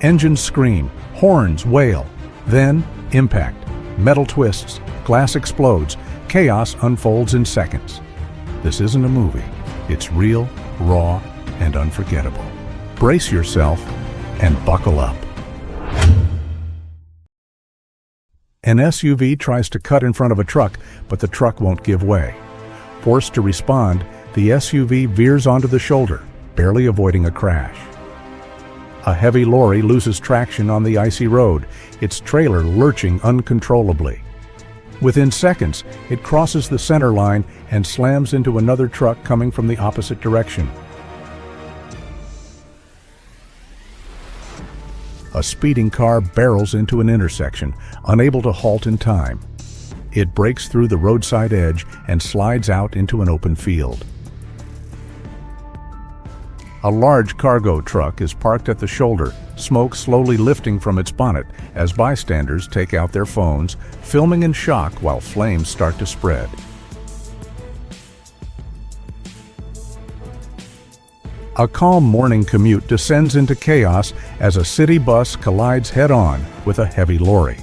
Engines scream, horns wail. Then, impact. Metal twists, glass explodes, chaos unfolds in seconds. This isn't a movie. It's real, raw, and unforgettable. Brace yourself and buckle up. An SUV tries to cut in front of a truck, but the truck won't give way. Forced to respond, the SUV veers onto the shoulder, barely avoiding a crash. A heavy lorry loses traction on the icy road, its trailer lurching uncontrollably. Within seconds, it crosses the center line and slams into another truck coming from the opposite direction. A speeding car barrels into an intersection, unable to halt in time. It breaks through the roadside edge and slides out into an open field. A large cargo truck is parked at the shoulder, smoke slowly lifting from its bonnet as bystanders take out their phones, filming in shock while flames start to spread. A calm morning commute descends into chaos as a city bus collides head-on with a heavy lorry.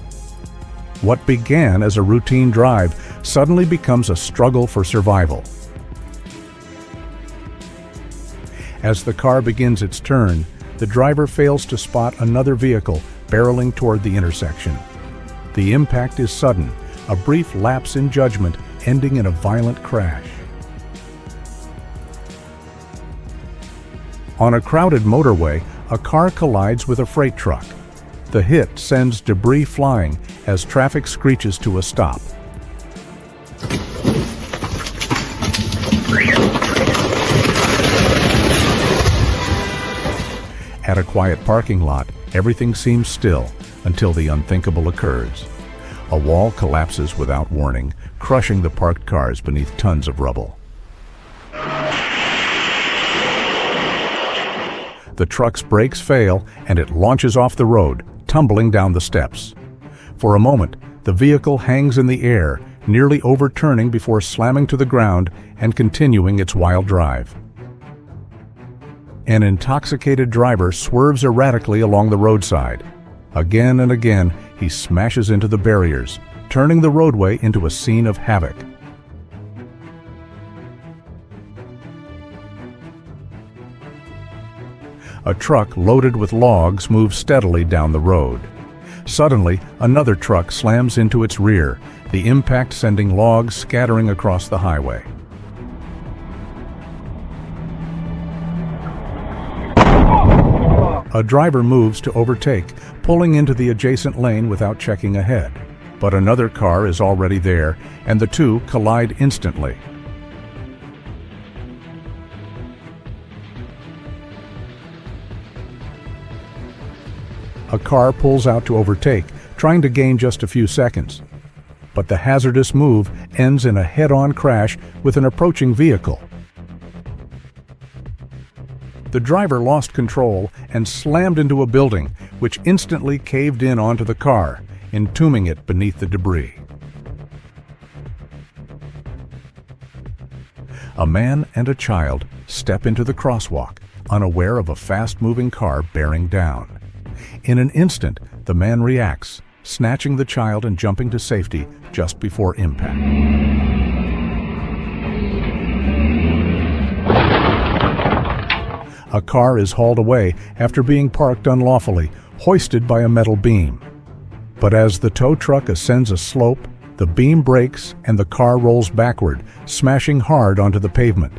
What began as a routine drive suddenly becomes a struggle for survival. As the car begins its turn, the driver fails to spot another vehicle barreling toward the intersection. The impact is sudden, a brief lapse in judgment ending in a violent crash. On a crowded motorway, a car collides with a freight truck. The hit sends debris flying as traffic screeches to a stop. At a quiet parking lot, everything seems still until the unthinkable occurs. A wall collapses without warning, crushing the parked cars beneath tons of rubble. The truck's brakes fail and it launches off the road, tumbling down the steps. For a moment, the vehicle hangs in the air, nearly overturning before slamming to the ground and continuing its wild drive. An intoxicated driver swerves erratically along the roadside. Again and again, he smashes into the barriers, turning the roadway into a scene of havoc. A truck loaded with logs moves steadily down the road. Suddenly, another truck slams into its rear, the impact sending logs scattering across the highway. A driver moves to overtake, pulling into the adjacent lane without checking ahead. But another car is already there, and the two collide instantly. A car pulls out to overtake, trying to gain just a few seconds. But the hazardous move ends in a head-on crash with an approaching vehicle. The driver lost control and slammed into a building, which instantly caved in onto the car, entombing it beneath the debris. A man and a child step into the crosswalk, unaware of a fast-moving car bearing down. In an instant, the man reacts, snatching the child and jumping to safety just before impact. A car is hauled away after being parked unlawfully, hoisted by a metal beam. But as the tow truck ascends a slope, the beam breaks and the car rolls backward, smashing hard onto the pavement.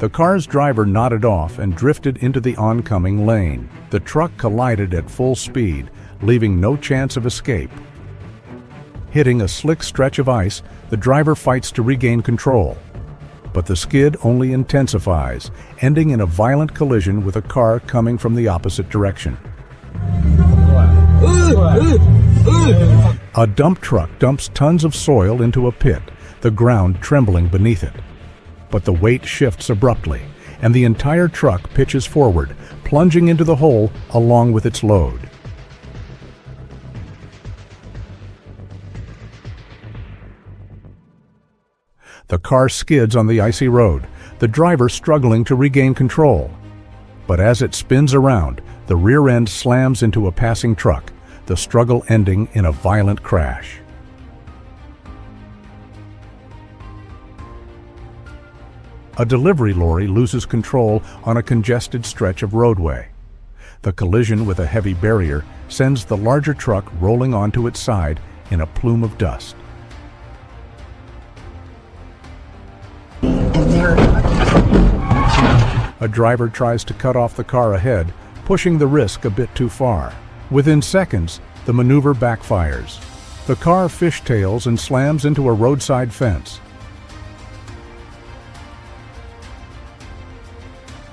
The car's driver nodded off and drifted into the oncoming lane. The truck collided at full speed, leaving no chance of escape. Hitting a slick stretch of ice, the driver fights to regain control. But the skid only intensifies, ending in a violent collision with a car coming from the opposite direction. A dump truck dumps tons of soil into a pit, the ground trembling beneath it. But the weight shifts abruptly, and the entire truck pitches forward, plunging into the hole along with its load. The car skids on the icy road, the driver struggling to regain control. But as it spins around, the rear end slams into a passing truck, the struggle ending in a violent crash. A delivery lorry loses control on a congested stretch of roadway. The collision with a heavy barrier sends the larger truck rolling onto its side in a plume of dust. A driver tries to cut off the car ahead, pushing the risk a bit too far. Within seconds, the maneuver backfires. The car fishtails and slams into a roadside fence.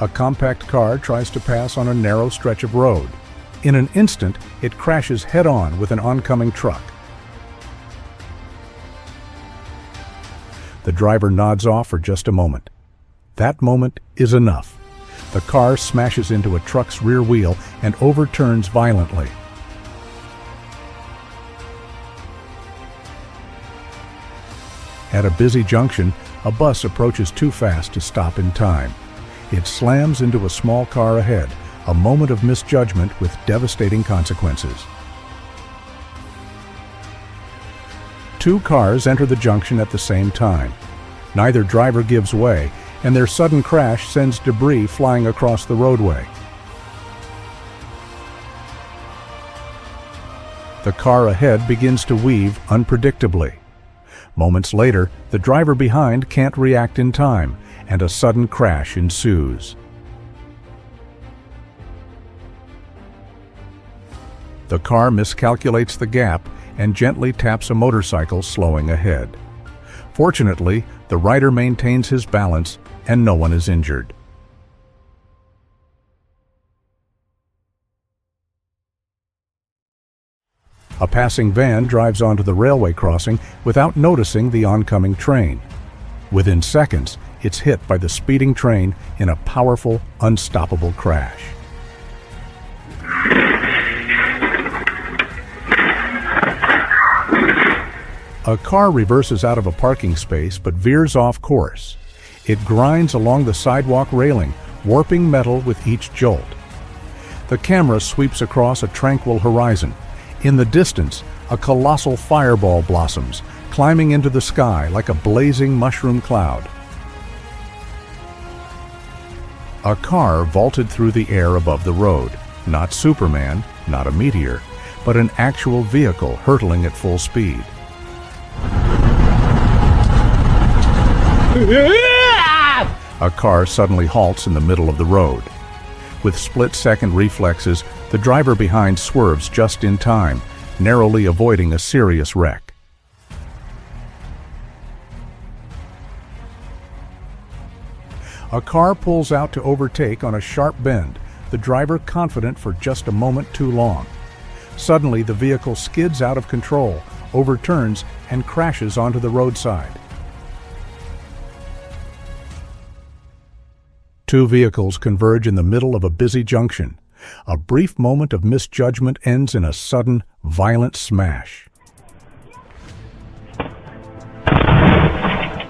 A compact car tries to pass on a narrow stretch of road. In an instant, it crashes head-on with an oncoming truck. The driver nods off for just a moment. That moment is enough. The car smashes into a truck's rear wheel and overturns violently. At a busy junction, a bus approaches too fast to stop in time. It slams into a small car ahead, a moment of misjudgment with devastating consequences. Two cars enter the junction at the same time. Neither driver gives way, and their sudden crash sends debris flying across the roadway. The car ahead begins to weave unpredictably. Moments later, the driver behind can't react in time, and a sudden crash ensues. The car miscalculates the gap and gently taps a motorcycle slowing ahead. Fortunately, the rider maintains his balance and no one is injured. A passing van drives onto the railway crossing without noticing the oncoming train. Within seconds, it's hit by the speeding train in a powerful, unstoppable crash. A car reverses out of a parking space but veers off course. It grinds along the sidewalk railing, warping metal with each jolt. The camera sweeps across a tranquil horizon. In the distance, a colossal fireball blossoms, climbing into the sky like a blazing mushroom cloud. A car vaulted through the air above the road. Not Superman, not a meteor, but an actual vehicle hurtling at full speed. A car suddenly halts in the middle of the road. With split-second reflexes, the driver behind swerves just in time, narrowly avoiding a serious wreck. A car pulls out to overtake on a sharp bend, the driver confident for just a moment too long. Suddenly, the vehicle skids out of control, overturns, and crashes onto the roadside. Two vehicles converge in the middle of a busy junction. A brief moment of misjudgment ends in a sudden, violent smash.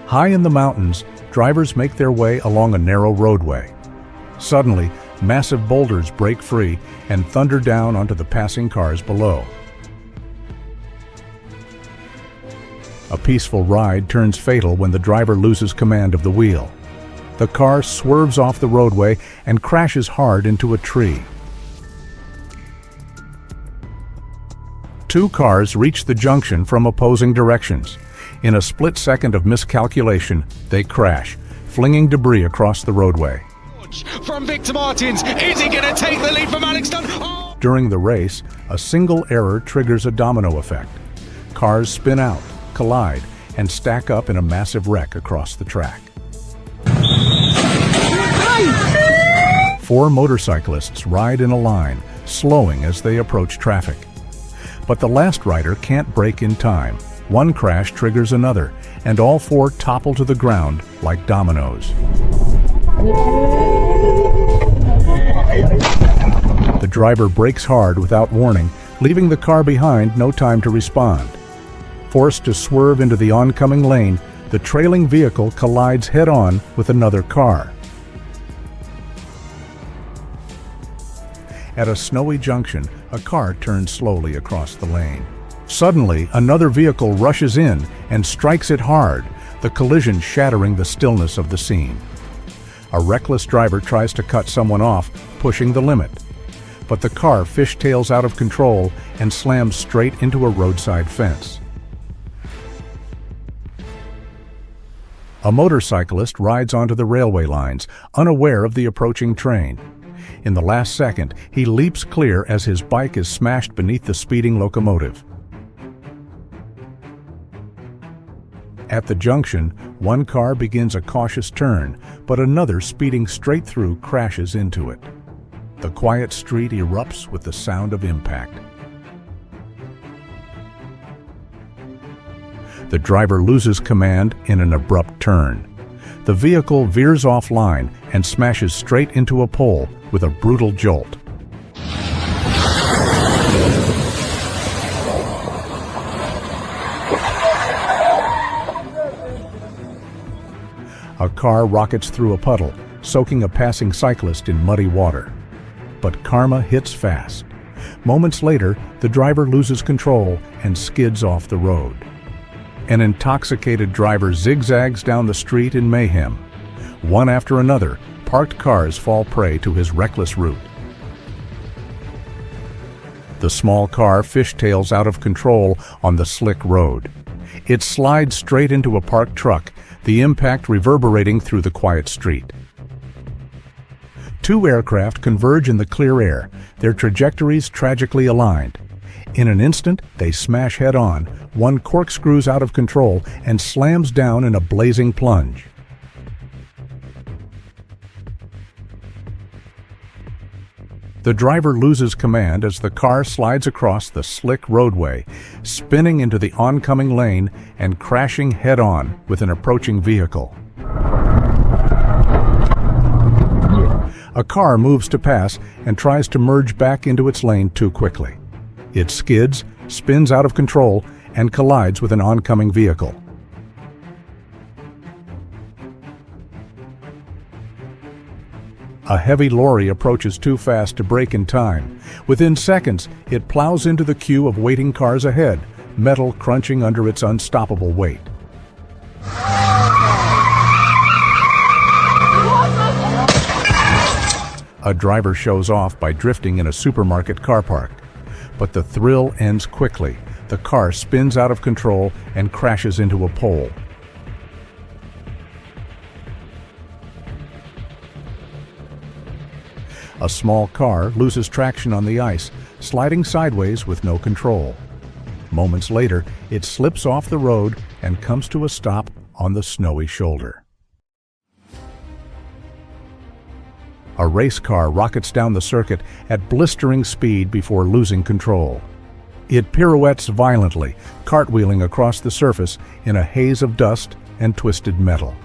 High in the mountains, drivers make their way along a narrow roadway. Suddenly, massive boulders break free and thunder down onto the passing cars below. A peaceful ride turns fatal when the driver loses command of the wheel. The car swerves off the roadway and crashes hard into a tree. Two cars reach the junction from opposing directions. In a split second of miscalculation, they crash, flinging debris across the roadway. From Victor Martins, is he going to take the lead from Alex Dunn? Oh! During the race, a single error triggers a domino effect. Cars spin out, collide, and stack up in a massive wreck across the track. 4 motorcyclists ride in a line, slowing as they approach traffic. But the last rider can't brake in time. One crash triggers another, and all 4 topple to the ground like dominoes. The driver brakes hard without warning, leaving the car behind no time to respond. Forced to swerve into the oncoming lane, the trailing vehicle collides head-on with another car. At a snowy junction, a car turns slowly across the lane. Suddenly, another vehicle rushes in and strikes it hard, the collision shattering the stillness of the scene. A reckless driver tries to cut someone off, pushing the limit. But the car fishtails out of control and slams straight into a roadside fence. A motorcyclist rides onto the railway lines, unaware of the approaching train. In the last second, he leaps clear as his bike is smashed beneath the speeding locomotive. At the junction, one car begins a cautious turn, but another speeding straight through crashes into it. The quiet street erupts with the sound of impact. The driver loses command in an abrupt turn. The vehicle veers offline and smashes straight into a pole with a brutal jolt. A car rockets through a puddle, soaking a passing cyclist in muddy water. But karma hits fast. Moments later, the driver loses control and skids off the road. An intoxicated driver zigzags down the street in mayhem. One after another, parked cars fall prey to his reckless route. The small car fishtails out of control on the slick road. It slides straight into a parked truck, the impact reverberating through the quiet street. Two aircraft converge in the clear air, their trajectories tragically aligned. In an instant, they smash head-on. One corkscrews out of control and slams down in a blazing plunge. The driver loses command as the car slides across the slick roadway, spinning into the oncoming lane and crashing head-on with an approaching vehicle. A car moves to pass and tries to merge back into its lane too quickly. It skids, spins out of control, and collides with an oncoming vehicle. A heavy lorry approaches too fast to brake in time. Within seconds, it plows into the queue of waiting cars ahead, metal crunching under its unstoppable weight. A driver shows off by drifting in a supermarket car park. But the thrill ends quickly. The car spins out of control and crashes into a pole. A small car loses traction on the ice, sliding sideways with no control. Moments later, it slips off the road and comes to a stop on the snowy shoulder. A race car rockets down the circuit at blistering speed before losing control. It pirouettes violently, cartwheeling across the surface in a haze of dust and twisted metal.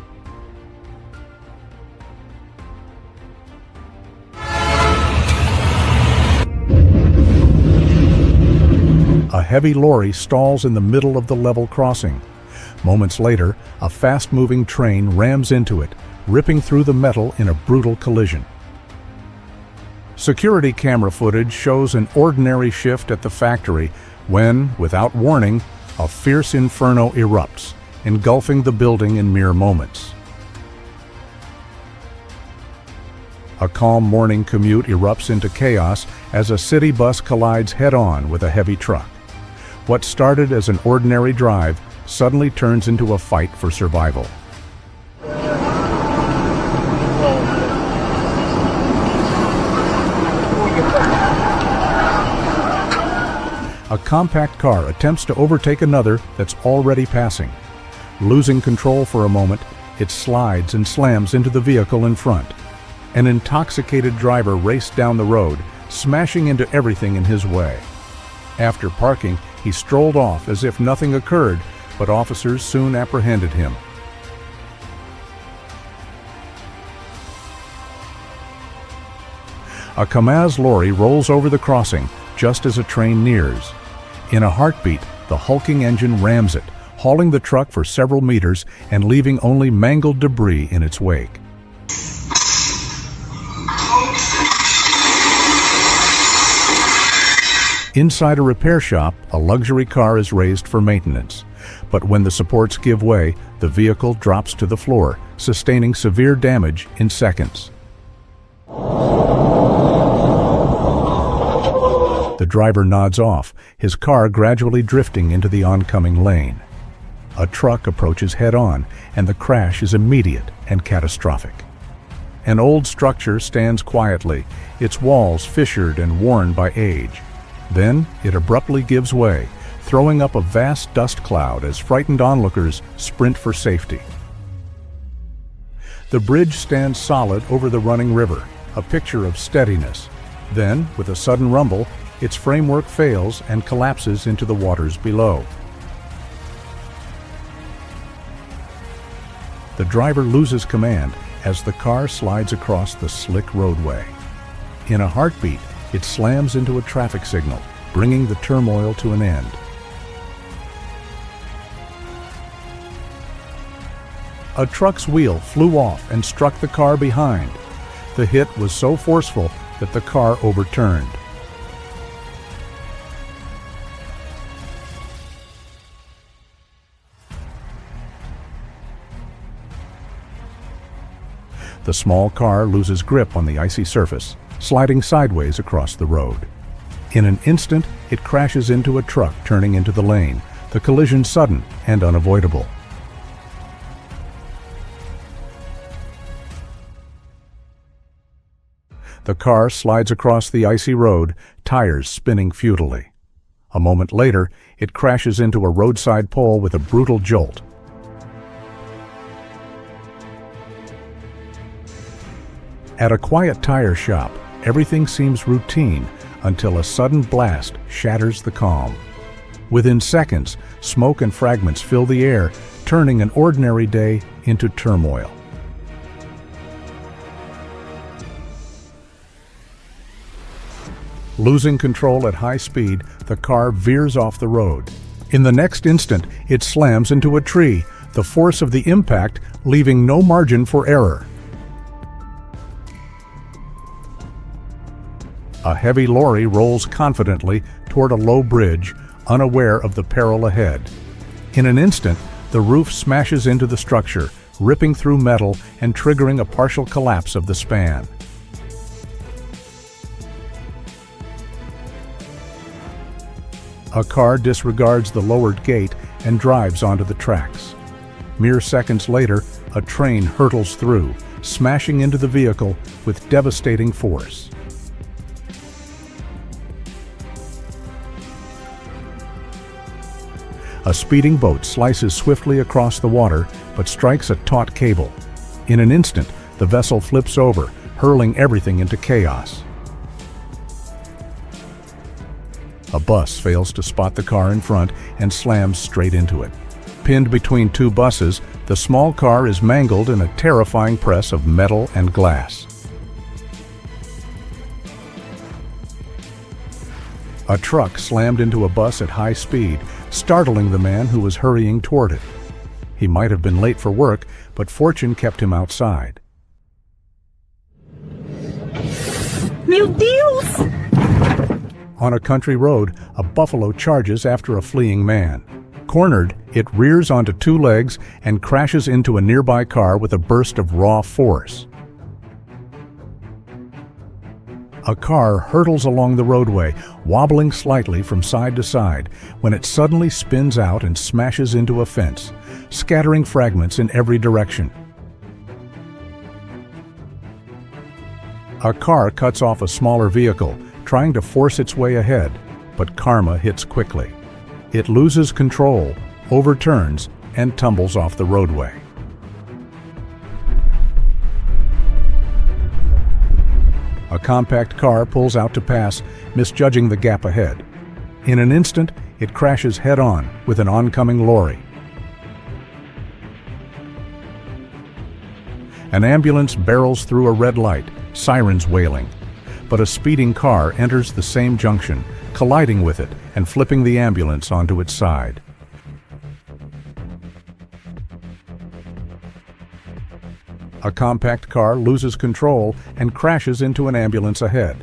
A heavy lorry stalls in the middle of the level crossing. Moments later, a fast-moving train rams into it, ripping through the metal in a brutal collision. Security camera footage shows an ordinary shift at the factory when, without warning, a fierce inferno erupts, engulfing the building in mere moments. A calm morning commute erupts into chaos as a city bus collides head-on with a heavy truck. What started as an ordinary drive suddenly turns into a fight for survival. A compact car attempts to overtake another that's already passing. Losing control for a moment, it slides and slams into the vehicle in front. An intoxicated driver raced down the road, smashing into everything in his way. After parking, he strolled off as if nothing occurred, but officers soon apprehended him. A Kamaz lorry rolls over the crossing just as a train nears. In a heartbeat, the hulking engine rams it, hauling the truck for several meters and leaving only mangled debris in its wake. Inside a repair shop, a luxury car is raised for maintenance. But when the supports give way, the vehicle drops to the floor, sustaining severe damage in seconds. The driver nods off, his car gradually drifting into the oncoming lane. A truck approaches head-on, and the crash is immediate and catastrophic. An old structure stands quietly, its walls fissured and worn by age. Then it abruptly gives way, throwing up a vast dust cloud as frightened onlookers sprint for safety. The bridge stands solid over the running river, a picture of steadiness. Then, with a sudden rumble, its framework fails and collapses into the waters below. The driver loses command as the car slides across the slick roadway. In a heartbeat, it slams into a traffic signal, bringing the turmoil to an end. A truck's wheel flew off and struck the car behind. The hit was so forceful that the car overturned. The small car loses grip on the icy surface, sliding sideways across the road. In an instant, it crashes into a truck turning into the lane, the collision sudden and unavoidable. The car slides across the icy road, tires spinning futilely. A moment later, it crashes into a roadside pole with a brutal jolt. At a quiet tire shop, everything seems routine until a sudden blast shatters the calm. Within seconds, smoke and fragments fill the air, turning an ordinary day into turmoil. Losing control at high speed, the car veers off the road. In the next instant, it slams into a tree, the force of the impact leaving no margin for error. A heavy lorry rolls confidently toward a low bridge, unaware of the peril ahead. In an instant, the roof smashes into the structure, ripping through metal and triggering a partial collapse of the span. A car disregards the lowered gate and drives onto the tracks. Mere seconds later, a train hurtles through, smashing into the vehicle with devastating force. A speeding boat slices swiftly across the water, but strikes a taut cable. In an instant, the vessel flips over, hurling everything into chaos. A bus fails to spot the car in front and slams straight into it. Pinned between two buses, the small car is mangled in a terrifying press of metal and glass. A truck slammed into a bus at high speed, startling the man who was hurrying toward it. He might have been late for work, but fortune kept him outside. Meu Deus! On a country road, a buffalo charges after a fleeing man. Cornered, it rears onto two legs and crashes into a nearby car with a burst of raw force. A car hurtles along the roadway, wobbling slightly from side to side, when it suddenly spins out and smashes into a fence, scattering fragments in every direction. A car cuts off a smaller vehicle, trying to force its way ahead, but karma hits quickly. It loses control, overturns, and tumbles off the roadway. A compact car pulls out to pass, misjudging the gap ahead. In an instant, it crashes head-on with an oncoming lorry. An ambulance barrels through a red light, sirens wailing. But a speeding car enters the same junction, colliding with it and flipping the ambulance onto its side. A compact car loses control and crashes into an ambulance ahead.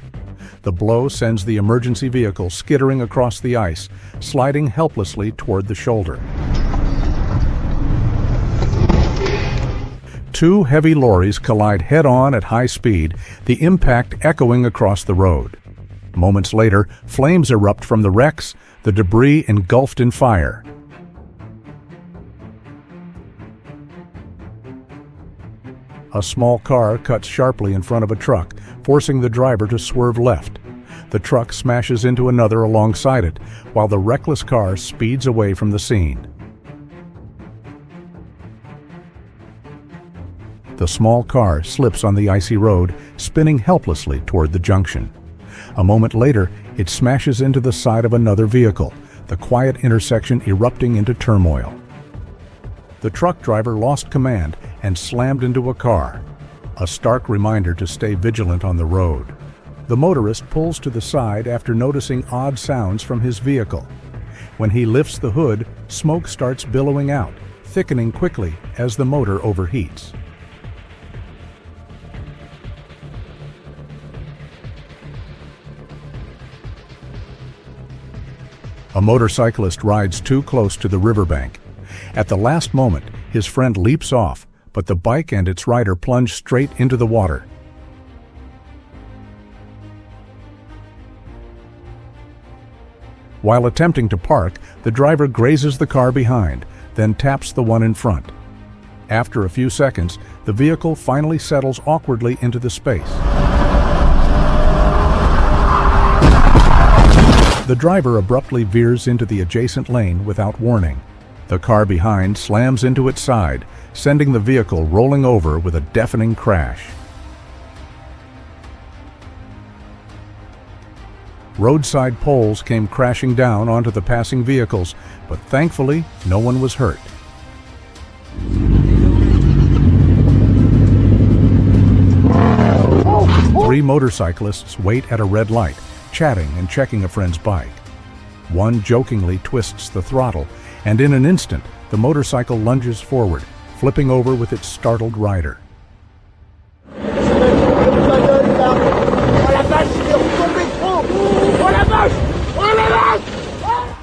The blow sends the emergency vehicle skittering across the ice, sliding helplessly toward the shoulder. Two heavy lorries collide head-on at high speed, the impact echoing across the road. Moments later, flames erupt from the wrecks, the debris engulfed in fire. A small car cuts sharply in front of a truck, forcing the driver to swerve left. The truck smashes into another alongside it, while the reckless car speeds away from the scene. The small car slips on the icy road, spinning helplessly toward the junction. A moment later, it smashes into the side of another vehicle, the quiet intersection erupting into turmoil. The truck driver lost command and slammed into a car, a stark reminder to stay vigilant on the road. The motorist pulls to the side after noticing odd sounds from his vehicle. When he lifts the hood, smoke starts billowing out, thickening quickly as the motor overheats. A motorcyclist rides too close to the riverbank. At the last moment, his friend leaps off, but the bike and its rider plunge straight into the water. While attempting to park, the driver grazes the car behind, then taps the one in front. After a few seconds, the vehicle finally settles awkwardly into the space. The driver abruptly veers into the adjacent lane without warning. The car behind slams into its side, sending the vehicle rolling over with a deafening crash. Roadside poles came crashing down onto the passing vehicles, but thankfully, no one was hurt. Three motorcyclists wait at a red light, chatting and checking a friend's bike. One jokingly twists the throttle, and in an instant, the motorcycle lunges forward, flipping over with its startled rider.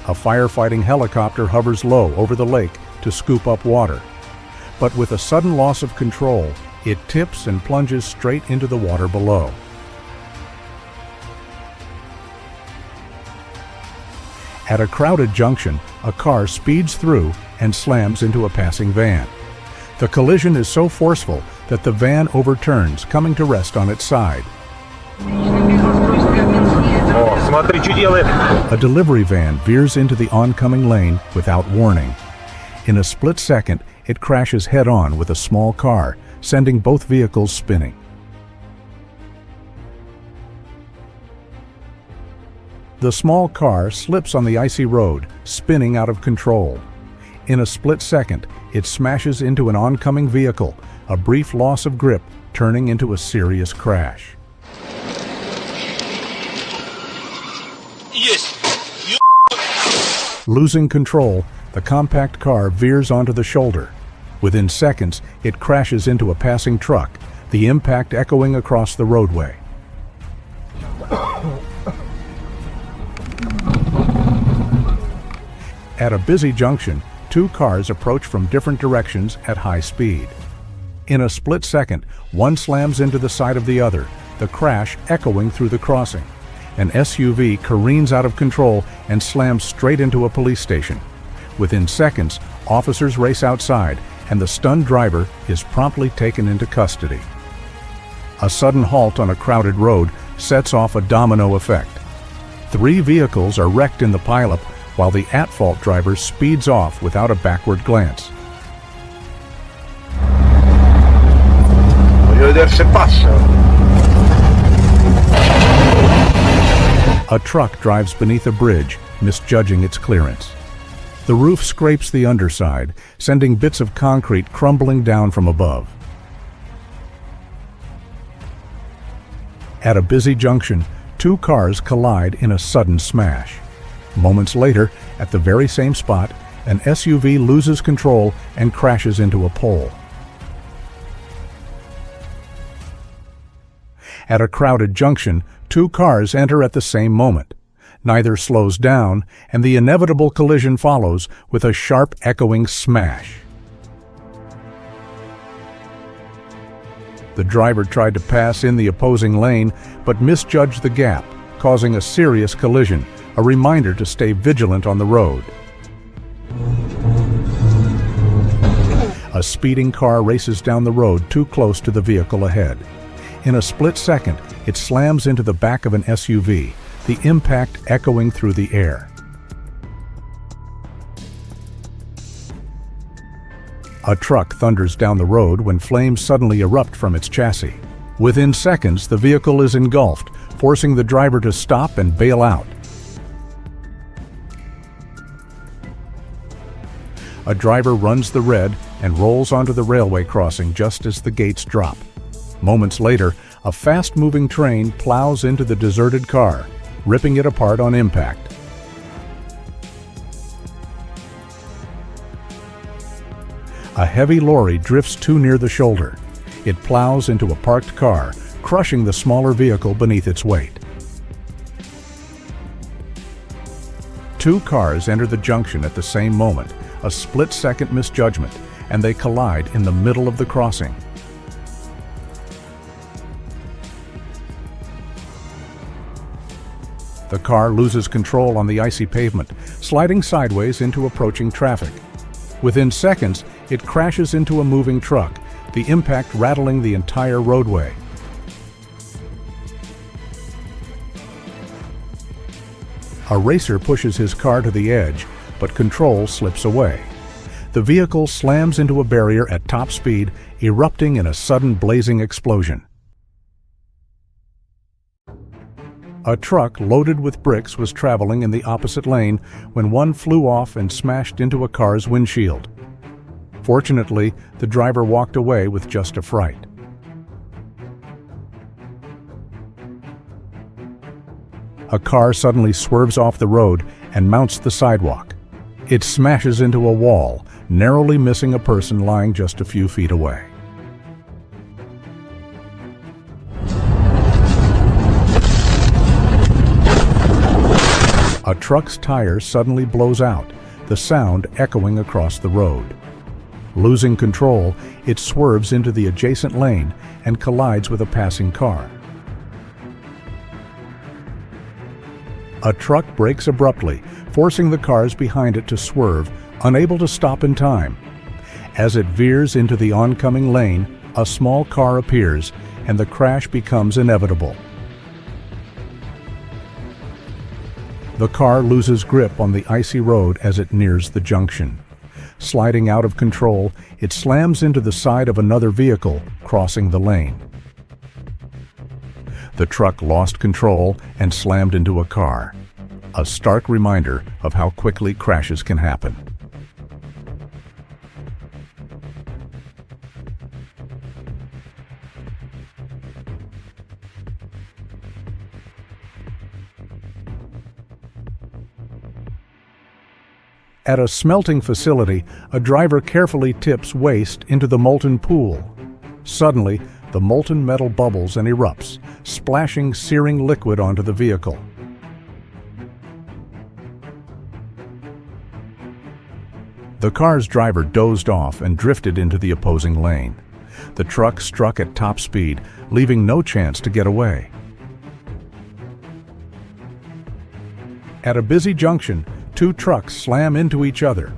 A firefighting helicopter hovers low over the lake to scoop up water. But with a sudden loss of control, it tips and plunges straight into the water below. At a crowded junction, a car speeds through and slams into a passing van. The collision is so forceful that the van overturns, coming to rest on its side. A delivery van veers into the oncoming lane without warning. In a split second, it crashes head-on with a small car, sending both vehicles spinning. The small car slips on the icy road, spinning out of control. In a split second, it smashes into an oncoming vehicle, a brief loss of grip turning into a serious crash. Yes. Losing control, the compact car veers onto the shoulder. Within seconds, it crashes into a passing truck, the impact echoing across the roadway. At a busy junction, two cars approach from different directions at high speed. In a split second, one slams into the side of the other, the crash echoing through the crossing. An SUV careens out of control and slams straight into a police station. Within seconds, officers race outside, and the stunned driver is promptly taken into custody. A sudden halt on a crowded road sets off a domino effect. Three vehicles are wrecked in the pileup, while the at-fault driver speeds off without a backward glance. A truck drives beneath a bridge, misjudging its clearance. The roof scrapes the underside, sending bits of concrete crumbling down from above. At a busy junction, two cars collide in a sudden smash. Moments later, at the very same spot, an SUV loses control and crashes into a pole. At a crowded junction, Two cars enter at the same moment. Neither slows down, and the inevitable collision follows with a sharp, echoing smash. The driver tried to pass in the opposing lane, but misjudged the gap, causing a serious collision, a reminder to stay vigilant on the road. A speeding car races down the road too close to the vehicle ahead. In a split second, it slams into the back of an SUV, the impact echoing through the air. A truck thunders down the road when flames suddenly erupt from its chassis. Within seconds, the vehicle is engulfed, forcing the driver to stop and bail out. A driver runs the red and rolls onto the railway crossing just as the gates drop. Moments later, a fast-moving train plows into the deserted car, ripping it apart on impact. A heavy lorry drifts too near the shoulder. It plows into a parked car, crushing the smaller vehicle beneath its weight. Two cars enter the junction at the same moment, a split-second misjudgment, and they collide in the middle of the crossing. The car loses control on the icy pavement, sliding sideways into approaching traffic. Within seconds, it crashes into a moving truck, the impact rattling the entire roadway. A racer pushes his car to the edge, but control slips away. The vehicle slams into a barrier at top speed, erupting in a sudden blazing explosion. A truck loaded with bricks was traveling in the opposite lane when one flew off and smashed into a car's windshield. Fortunately, the driver walked away with just a fright. A car suddenly swerves off the road and mounts the sidewalk. It smashes into a wall, narrowly missing a person lying just a few feet away. A truck's tire suddenly blows out, the sound echoing across the road. Losing control, it swerves into the adjacent lane and collides with a passing car. A truck brakes abruptly, forcing the cars behind it to swerve, unable to stop in time. As it veers into the oncoming lane, a small car appears, and the crash becomes inevitable. The car loses grip on the icy road as it nears the junction. Sliding out of control, it slams into the side of another vehicle, crossing the lane. The truck lost control and slammed into a car. A stark reminder of how quickly crashes can happen. At a smelting facility, a driver carefully tips waste into the molten pool. Suddenly, the molten metal bubbles and erupts, splashing searing liquid onto the vehicle. The car's driver dozed off and drifted into the opposing lane. The truck struck at top speed, leaving no chance to get away. At a busy junction, two trucks slam into each other.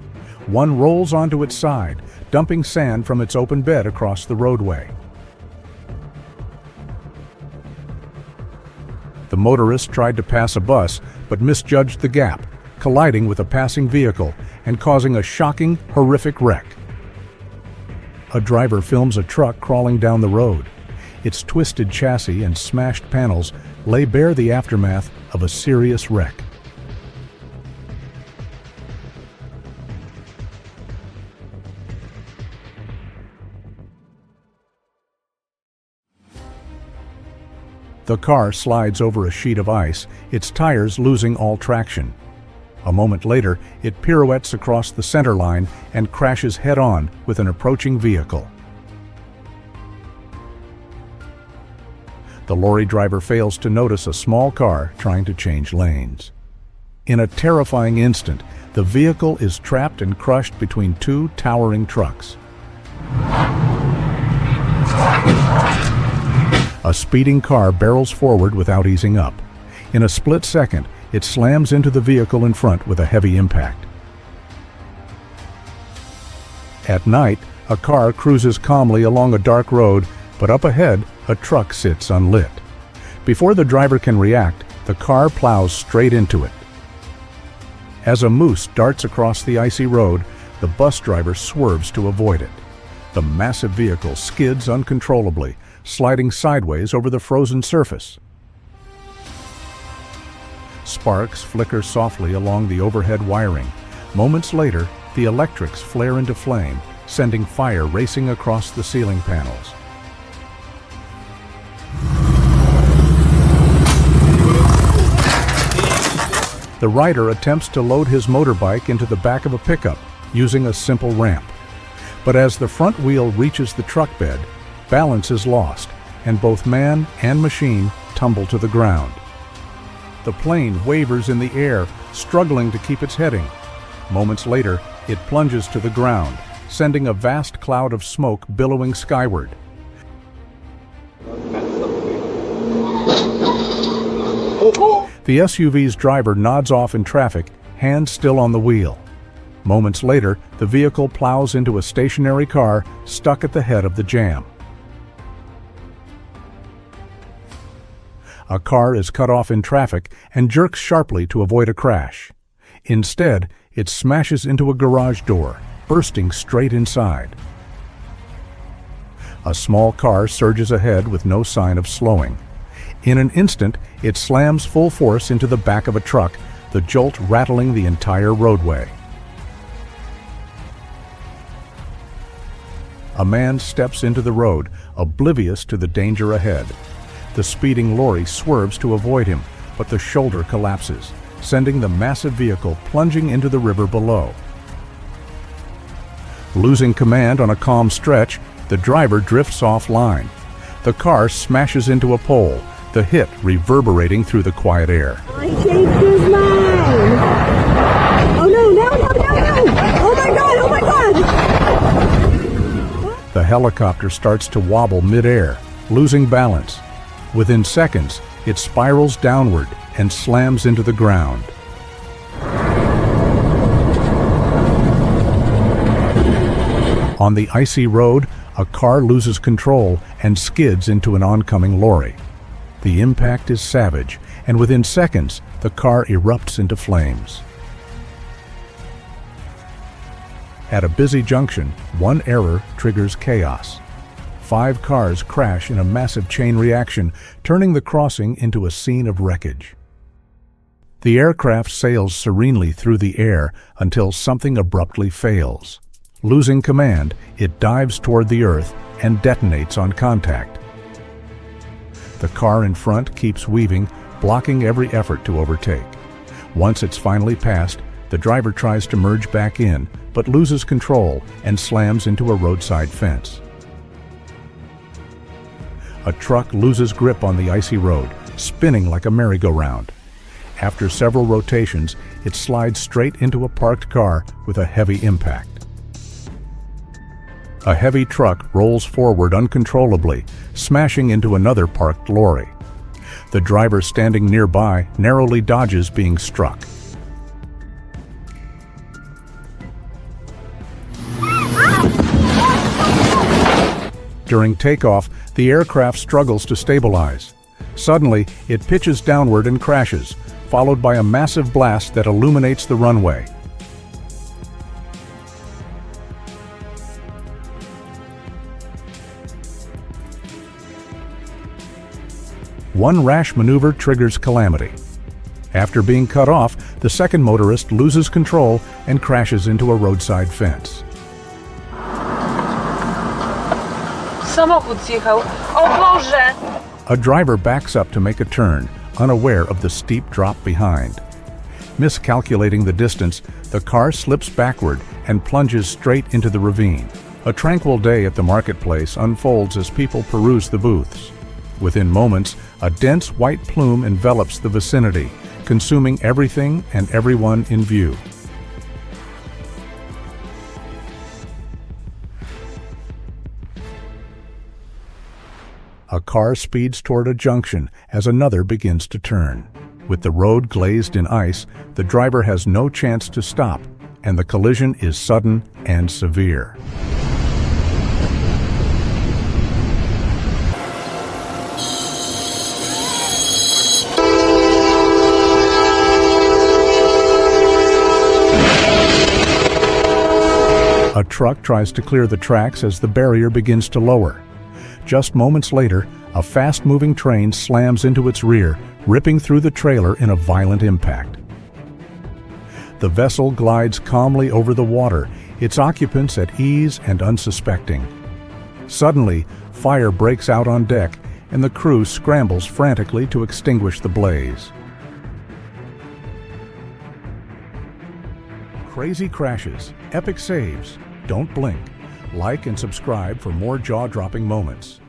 One rolls onto its side, dumping sand from its open bed across the roadway. The motorist tried to pass a bus, but misjudged the gap, colliding with a passing vehicle and causing a shocking, horrific wreck. A driver films a truck crawling down the road. Its twisted chassis and smashed panels lay bare the aftermath of a serious wreck. The car slides over a sheet of ice, its tires losing all traction. A moment later, it pirouettes across the center line and crashes head-on with an approaching vehicle. The lorry driver fails to notice a small car trying to change lanes. In a terrifying instant, the vehicle is trapped and crushed between two towering trucks. A speeding car barrels forward without easing up. In a split second, it slams into the vehicle in front with a heavy impact. At night, a car cruises calmly along a dark road, but up ahead, a truck sits unlit. Before the driver can react, the car plows straight into it. As a moose darts across the icy road, the bus driver swerves to avoid it. The massive vehicle skids uncontrollably, sliding sideways over the frozen surface. Sparks flicker softly along the overhead wiring. Moments later, the electrics flare into flame, sending fire racing across the ceiling panels. The rider attempts to load his motorbike into the back of a pickup using a simple ramp. But as the front wheel reaches the truck bed, balance is lost, and both man and machine tumble to the ground. The plane wavers in the air, struggling to keep its heading. Moments later, it plunges to the ground, sending a vast cloud of smoke billowing skyward. The SUV's driver nods off in traffic, hands still on the wheel. Moments later, the vehicle plows into a stationary car stuck at the head of the jam. A car is cut off in traffic and jerks sharply to avoid a crash. Instead, it smashes into a garage door, bursting straight inside. A small car surges ahead with no sign of slowing. In an instant, it slams full force into the back of a truck, the jolt rattling the entire roadway. A man steps into the road, oblivious to the danger ahead. The speeding lorry swerves to avoid him, but the shoulder collapses, sending the massive vehicle plunging into the river below. Losing command on a calm stretch, the driver drifts offline. The car smashes into a pole, the hit reverberating through the quiet air. I changed his mind. Oh no, no, no, no, no! Oh my god, oh my god! The helicopter starts to wobble mid-air, losing balance. Within seconds, it spirals downward and slams into the ground. On the icy road, a car loses control and skids into an oncoming lorry. The impact is savage, and within seconds, the car erupts into flames. At a busy junction, one error triggers chaos. 5 cars crash in a massive chain reaction, turning the crossing into a scene of wreckage. The aircraft sails serenely through the air until something abruptly fails. Losing command, it dives toward the earth and detonates on contact. The car in front keeps weaving, blocking every effort to overtake. Once it's finally passed, the driver tries to merge back in, but loses control and slams into a roadside fence. A truck loses grip on the icy road, spinning like a merry-go-round. After several rotations, it slides straight into a parked car with a heavy impact. A heavy truck rolls forward uncontrollably, smashing into another parked lorry. The driver standing nearby narrowly dodges being struck. During takeoff, the aircraft struggles to stabilize. Suddenly, it pitches downward and crashes, followed by a massive blast that illuminates the runway. One rash maneuver triggers calamity. After being cut off, the second motorist loses control and crashes into a roadside fence. Samochód zjechał. O Boże! A driver backs up to make a turn, unaware of the steep drop behind. Miscalculating the distance, the car slips backward and plunges straight into the ravine. A tranquil day at the marketplace unfolds as people peruse the booths. Within moments, a dense white plume envelops the vicinity, consuming everything and everyone in view. A car speeds toward a junction as another begins to turn. With the road glazed in ice, the driver has no chance to stop, and the collision is sudden and severe. A truck tries to clear the tracks as the barrier begins to lower. Just moments later, a fast-moving train slams into its rear, ripping through the trailer in a violent impact. The vessel glides calmly over the water, its occupants at ease and unsuspecting. Suddenly, fire breaks out on deck, and the crew scrambles frantically to extinguish the blaze. Crazy crashes, epic saves. Don't blink. Like and subscribe for more jaw-dropping moments.